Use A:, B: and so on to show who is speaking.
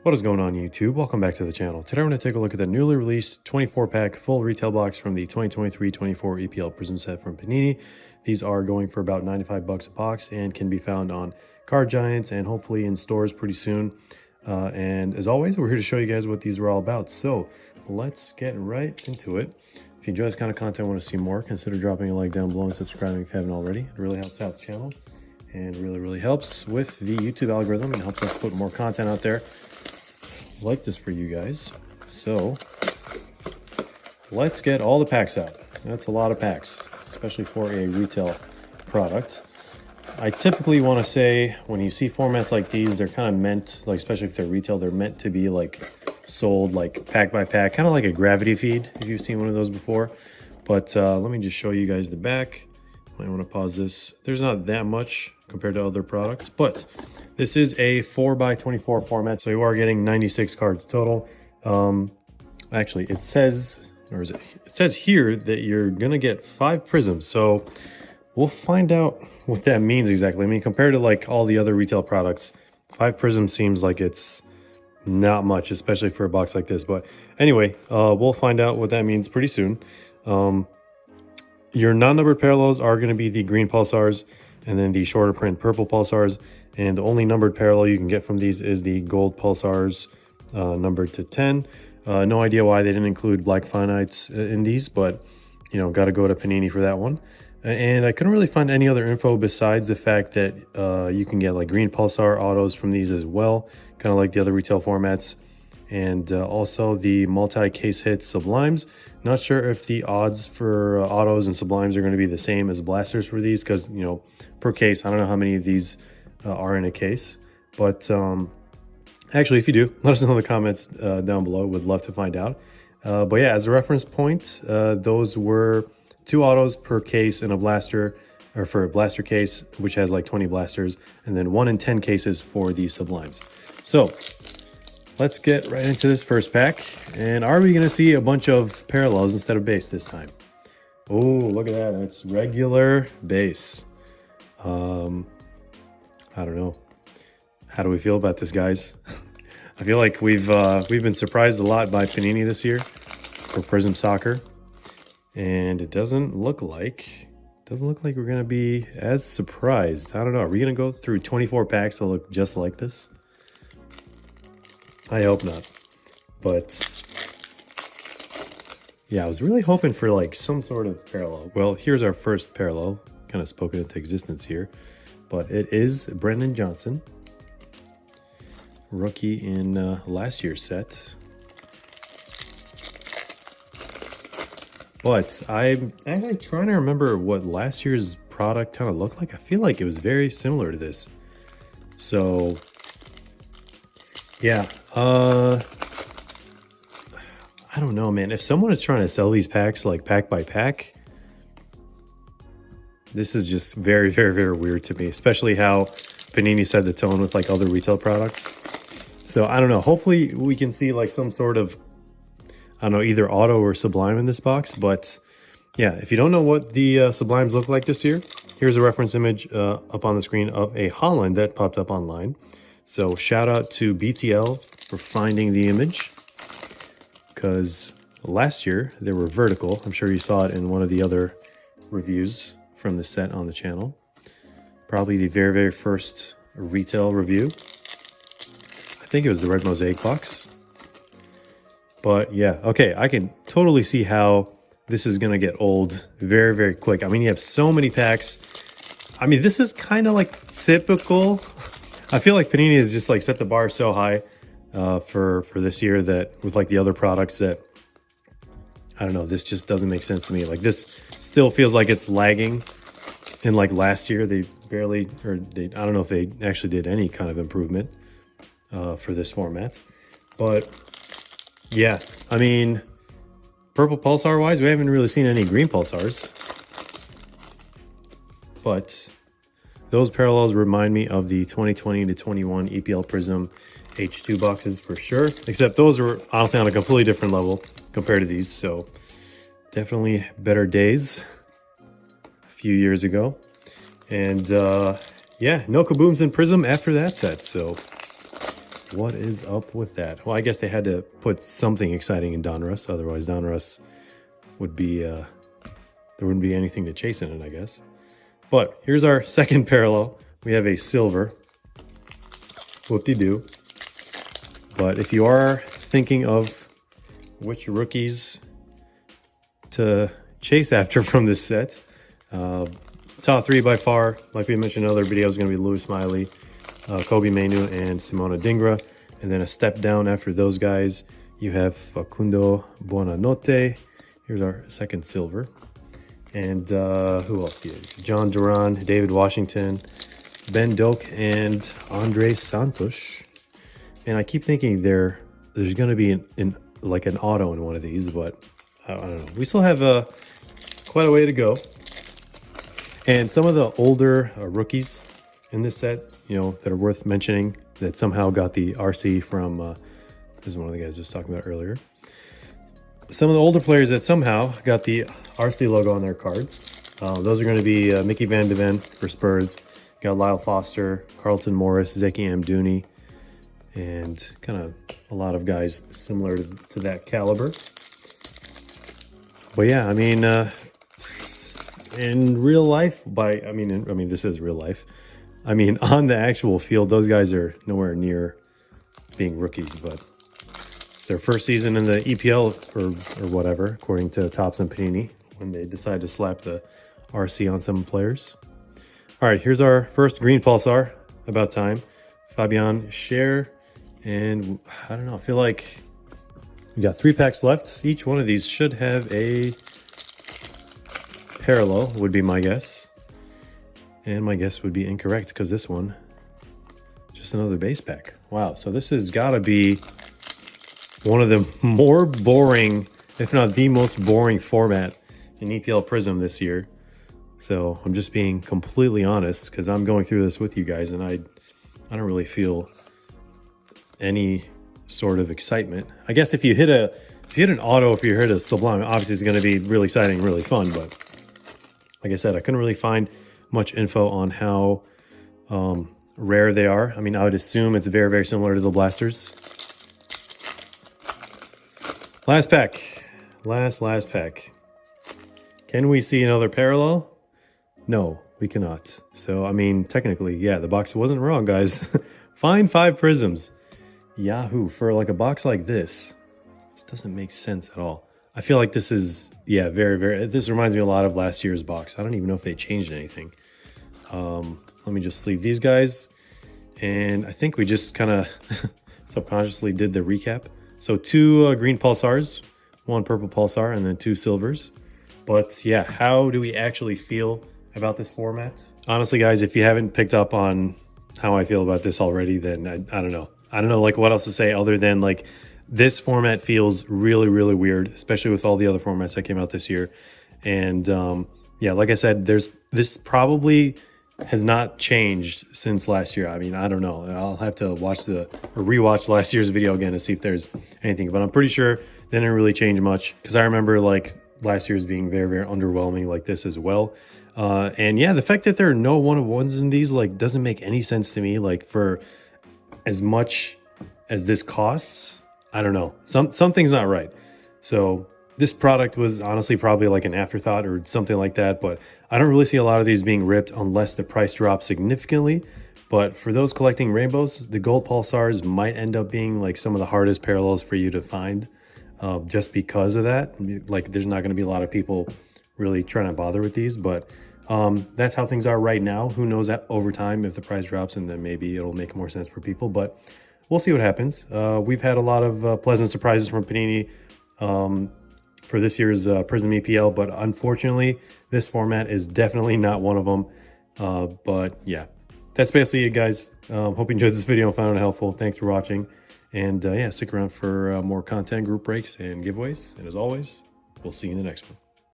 A: What is going on, YouTube? Welcome back to the channel. Today we're going to take a look at the newly released 24-pack full retail box from the 2023-24 EPL Prizm set from Panini. These are going for about 95 bucks a box and can be found on Card Giants and hopefully in stores pretty soon. And as always, we're here to show you guys what these are all about. So let's get right into it. If you enjoy this kind of content and want to see more, consider dropping a like down below and subscribing if you haven't already. It really helps out the channel and really helps with the YouTube algorithm and helps us put more content out there like this for you guys. So let's get all the packs out. That's a lot of packs, especially for a retail product. I typically want to say when you see formats like these, they're kind of meant, like especially if they're retail, they're meant to be like sold like pack by pack, kind of like a gravity feed if you've seen one of those before. But let me just show you guys the back. Might want to pause this. There's not that much compared to other products, but this is a 4x24 format, so you are getting 96 cards total. Actually, it says, or is it? It says here that you're gonna get 5 Prizms. So we'll find out what that means exactly. I mean, compared to like all the other retail products, 5 Prizms seems like it's not much, especially for a box like this. But anyway, we'll find out what that means pretty soon. Your non-numbered parallels are going to be the green pulsars and then the shorter print purple pulsars. And the only numbered parallel you can get from these is the gold pulsars numbered to 10. No idea why they didn't include black finites in these, but you know, got to go to Panini for that one. And I couldn't really find any other info besides the fact that you can get like green pulsar autos from these as well, kind of like the other retail formats. And also the multi-case hit sublimes. Not sure if the odds for autos and sublimes are going to be the same as blasters for these, because you know, per case, I don't know how many of these are in a case. But actually, if you do, let us know in the comments down below. Would love to find out. But yeah, as a reference point, those were 2 autos per case in a blaster, or for a blaster case, which has like 20 blasters, and then 1 in 10 cases for the sublimes. So let's get right into this first pack. And are we going to see a bunch of parallels instead of base this time? Oh, look at that. It's regular base. I don't know. How do we feel about this, guys? I feel like we've been surprised a lot by Panini this year for Prizm Soccer. And it doesn't look like we're going to be as surprised. I don't know. Are we going to go through 24 packs that look just like this? I hope not. But yeah, I was really hoping for like some sort of parallel. Well, here's our first parallel, kind of spoken into existence here. But it is Brendan Johnson, rookie in last year's set. But I'm actually trying to remember what last year's product kind of looked like. I feel like it was very similar to this. So yeah, I don't know, man. If someone is trying to sell these packs like pack by pack, this is just very weird to me, especially how Panini set the tone with like other retail products. So I don't know. Hopefully we can see like some sort of, I don't know, either auto or sublime in this box. But yeah, if you don't know what the sublimes look like this year, here's a reference image up on the screen of a Holland that popped up online. So shout out to BTL for finding the image, because last year they were vertical. I'm sure you saw it in one of the other reviews from the set on the channel. Probably the very first retail review. I think it was the red mosaic box. But yeah, okay, I can totally see how this is gonna get old very quick. I mean, you have so many packs. I mean, this is kind of like typical. I feel like Panini has just like set the bar so high for this year that with like the other products that, I don't know, this just doesn't make sense to me. Like this still feels like it's lagging. In like last year, they barely, or they, I don't know if they actually did any kind of improvement for this format. But yeah, I mean, purple pulsar wise, we haven't really seen any green pulsars. But those parallels remind me of the 2020 to 21 EPL Prizm H2 boxes for sure. Except those are honestly on a completely different level compared to these. So definitely better days a few years ago. And yeah, no kabooms in Prizm after that set. So What is up with that? Well, I guess they had to put something exciting in Donruss, otherwise Donruss would be, there wouldn't be anything to chase in it, I guess. But here's our second parallel. We have a silver. Whoop-de-doo. But if you are thinking of which rookies to chase after from this set, top three by far, like we mentioned in other videos, is going to be Louis Smiley, Kobe Mainu, and Simona Dingra. And then a step down after those guys, you have Facundo Buonanotte. Here's our second silver. And who else here? John Duran, David Washington, Ben Doak, and Andre Santos. And I keep thinking there's going to be like an auto in one of these, but I don't know. We still have quite a way to go. And some of the older rookies in this set, you know, that are worth mentioning that somehow got the RC from, this is one of the guys I was talking about earlier. Some of the older players that somehow got the RC logo on their cards. Those are going to be Mickey Van de Ven for Spurs. Got Lyle Foster, Carlton Morris, Zeki Amdouni, and kind of a lot of guys similar to that caliber. But yeah, I mean, in real life, I mean, this is real life. I mean, on the actual field, those guys are nowhere near being rookies, but it's their first season in the EPL or whatever, according to Topps and Panini, when they decide to slap the RC on some players. All right, here's our first green pulsar. About time. Fabian Scher. And I don't know, I feel like we got 3 packs left. Each one of these should have a parallel, would be my guess. And my guess would be incorrect because this one, just another base pack. Wow, so this has got to be one of the more boring, if not the most boring format in EPL Prizm this year. So I'm just being completely honest because I'm going through this with you guys, and I don't really feel any sort of excitement. I guess if you hit an auto, if you hit a sublime, obviously it's going to be really exciting, really fun. But like I said, I couldn't really find much info on how rare they are. I mean, I would assume it's very, very similar to the blasters. Last pack, last pack. Can we see another parallel? No, we cannot. So I mean, technically, yeah, the box wasn't wrong, guys. Find 5 prisms. Yahoo, for like a box like this doesn't make sense at all. I feel like this is, yeah, very, very, this reminds me a lot of last year's box. I don't even know if they changed anything. Let me just sleeve these guys. And I think we just kind of subconsciously did the recap. So 2 green pulsars, 1 purple pulsar, and then 2 silvers. But yeah, how do we actually feel about this format? Honestly, guys, if you haven't picked up on how I feel about this already, then I don't know. I don't know like what else to say other than like this format feels really, really weird, especially with all the other formats that came out this year. And yeah, like I said, this probably has not changed since last year. I mean, I don't know. I'll have to rewatch last year's video again to see if there's anything, but I'm pretty sure they didn't really change much because I remember like last year's being very, very underwhelming like this as well. And yeah, the fact that there are no 1-of-1s in these like doesn't make any sense to me. Like for as much as this costs, I don't know, something's not right. So this product was honestly probably like an afterthought or something like that, but I don't really see a lot of these being ripped unless the price drops significantly. But for those collecting rainbows, the gold pulsars might end up being like some of the hardest parallels for you to find, just because of that. Like there's not going to be a lot of people really trying to bother with these, but that's how things are right now. Who knows that over time if the price drops, and then maybe it'll make more sense for people, but we'll see what happens. We've had a lot of pleasant surprises from Panini for this year's Prizm EPL, but unfortunately this format is definitely not one of them. But yeah, that's basically it, guys. Hope you enjoyed this video and found it helpful. Thanks for watching, and yeah, stick around for more content, group breaks, and giveaways, and as always, we'll see you in the next one.